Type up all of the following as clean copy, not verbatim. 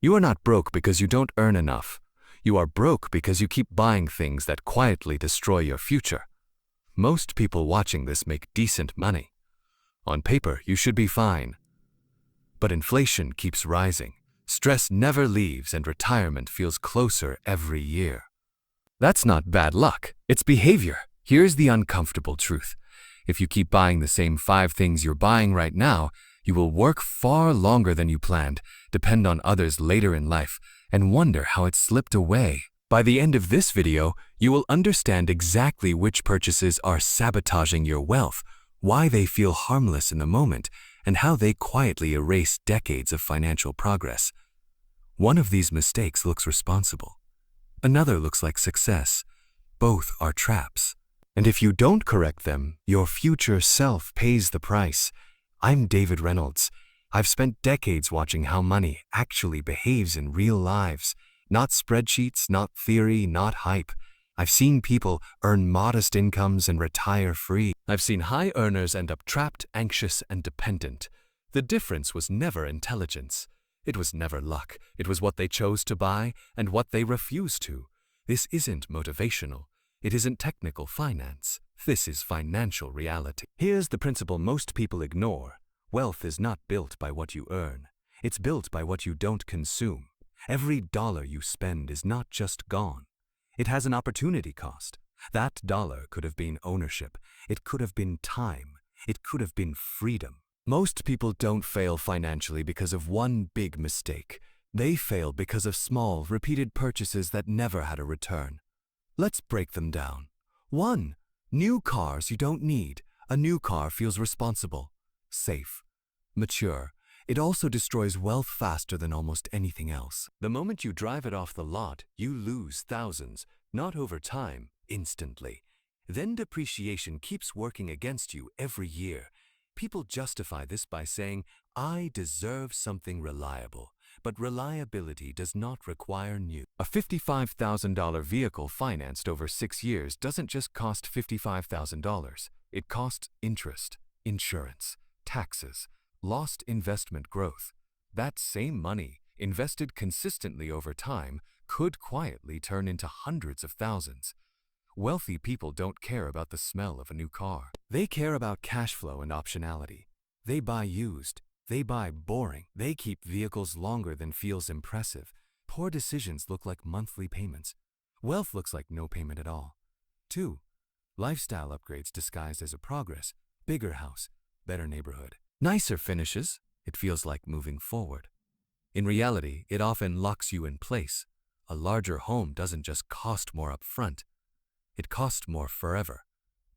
You are not broke because you don't earn enough. You are broke because you keep buying things that quietly destroy your future. Most people watching this make decent money. On paper, you should be fine. But inflation keeps rising. Stress never leaves and retirement feels closer every year. That's not bad luck, it's behavior. Here's the uncomfortable truth. If you keep buying the same 5 things you're buying right now, you will work far longer than you planned, depend on others later in life, and wonder how it slipped away. By the end of this video, you will understand exactly which purchases are sabotaging your wealth, why they feel harmless in the moment, and how they quietly erase decades of financial progress. One of these mistakes looks responsible. Another looks like success. Both are traps. And if you don't correct them, your future self pays the price. I'm David Reynolds. I've spent decades watching how money actually behaves in real lives. Not spreadsheets, not theory, not hype. I've seen people earn modest incomes and retire free. I've seen high earners end up trapped, anxious, and dependent. The difference was never intelligence. It was never luck. It was what they chose to buy and what they refused to. This isn't motivational. It isn't technical finance. This is financial reality. Here's the principle most people ignore. Wealth is not built by what you earn. It's built by what you don't consume. Every dollar you spend is not just gone. It has an opportunity cost. That dollar could have been ownership. It could have been time. It could have been freedom. Most people don't fail financially because of one big mistake. They fail because of small, repeated purchases that never had a return. Let's break them down. 1. New cars you don't need. A new car feels responsible, safe, mature. It also destroys wealth faster than almost anything else. The moment you drive it off the lot, you lose thousands, not over time, instantly. Then depreciation keeps working against you every year. People justify this by saying, I deserve something reliable. But reliability does not require new. A $55,000 vehicle financed over 6 years doesn't just cost $55,000. It costs interest, insurance, taxes, lost investment growth. That same money, invested consistently over time, could quietly turn into hundreds of thousands. Wealthy people don't care about the smell of a new car. They care about cash flow and optionality. They buy used. They buy boring. They keep vehicles longer than feels impressive. Poor decisions look like monthly payments. Wealth looks like no payment at all. 2. Lifestyle upgrades disguised as a progress. Bigger house, better neighborhood. Nicer finishes. It feels like moving forward. In reality, it often locks you in place. A larger home doesn't just cost more up front. It costs more forever.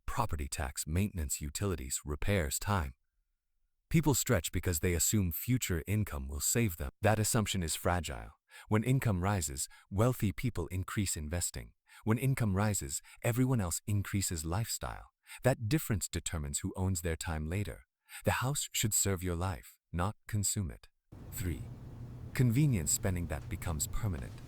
Property tax, maintenance, utilities, repairs, time. People stretch because they assume future income will save them. That assumption is fragile. When income rises, wealthy people increase investing. When income rises, everyone else increases lifestyle. That difference determines who owns their time later. The house should serve your life, not consume it. 3. Convenience spending that becomes permanent.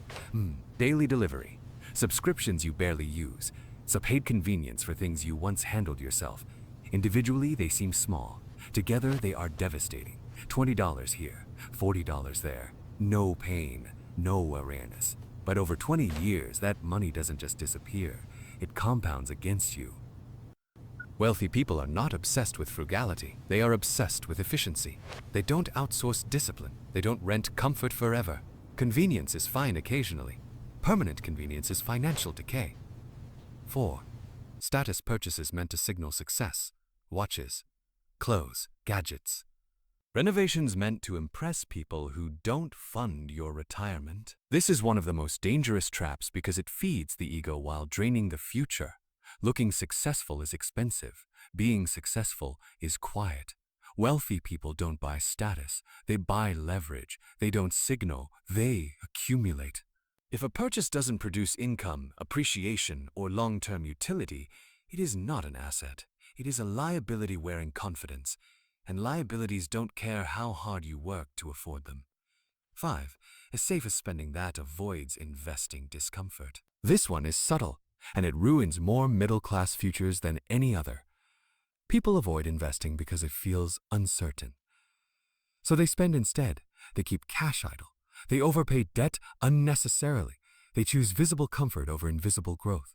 Daily delivery. Subscriptions you barely use. It's a paid convenience for things you once handled yourself. Individually, they seem small. Together, they are devastating. $20 here, $40 there. No pain, no awareness. But over 20 years, that money doesn't just disappear. It compounds against you. Wealthy people are not obsessed with frugality. They are obsessed with efficiency. They don't outsource discipline. They don't rent comfort forever. Convenience is fine occasionally. Permanent convenience is financial decay. 4. Status purchases meant to signal success. Watches, clothes, gadgets. Renovations meant to impress people who don't fund your retirement. This is one of the most dangerous traps because it feeds the ego while draining the future. Looking successful is expensive. Being successful is quiet. Wealthy people don't buy status. They buy leverage. They don't signal. They accumulate. If a purchase doesn't produce income, appreciation, or long-term utility, it is not an asset. It is a liability wearing confidence, and liabilities don't care how hard you work to afford them. 5. A safer spending that avoids investing discomfort. This one is subtle, and it ruins more middle-class futures than any other. People avoid investing because it feels uncertain. So they spend instead. They keep cash idle. They overpay debt unnecessarily. They choose visible comfort over invisible growth.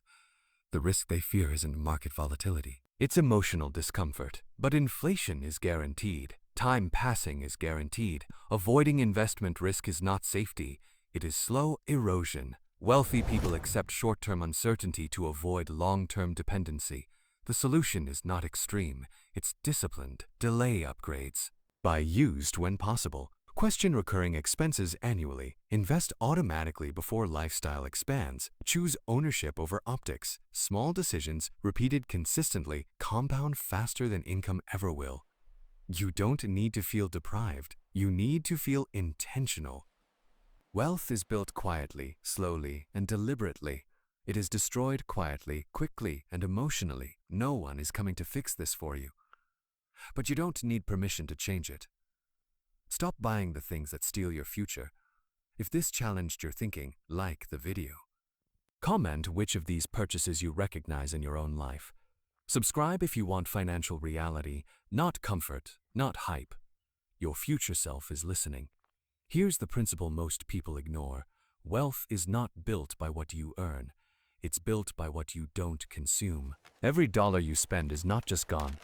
The risk they fear isn't market volatility. It's emotional discomfort. But inflation is guaranteed. Time passing is guaranteed. Avoiding investment risk is not safety. It is slow erosion. Wealthy people accept short-term uncertainty to avoid long-term dependency. The solution is not extreme. It's disciplined. Delay upgrades. Buy used when possible. Question recurring expenses annually. Invest automatically before lifestyle expands. Choose ownership over optics. Small decisions, repeated consistently, compound faster than income ever will. You don't need to feel deprived. You need to feel intentional. Wealth is built quietly, slowly, and deliberately. It is destroyed quietly, quickly, and emotionally. No one is coming to fix this for you. But you don't need permission to change it. Stop buying the things that steal your future. If this challenged your thinking, like the video. Comment which of these purchases you recognize in your own life. Subscribe if you want financial reality, not comfort, not hype. Your future self is listening. Here's the principle most people ignore. Wealth is not built by what you earn. It's built by what you don't consume. Every dollar you spend is not just gone.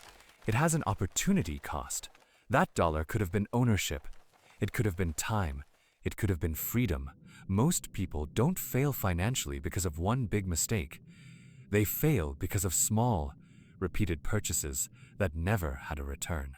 It has an opportunity cost. That dollar could have been ownership. It could have been time. It could have been freedom. Most people don't fail financially because of one big mistake. They fail because of small, repeated purchases that never had a return.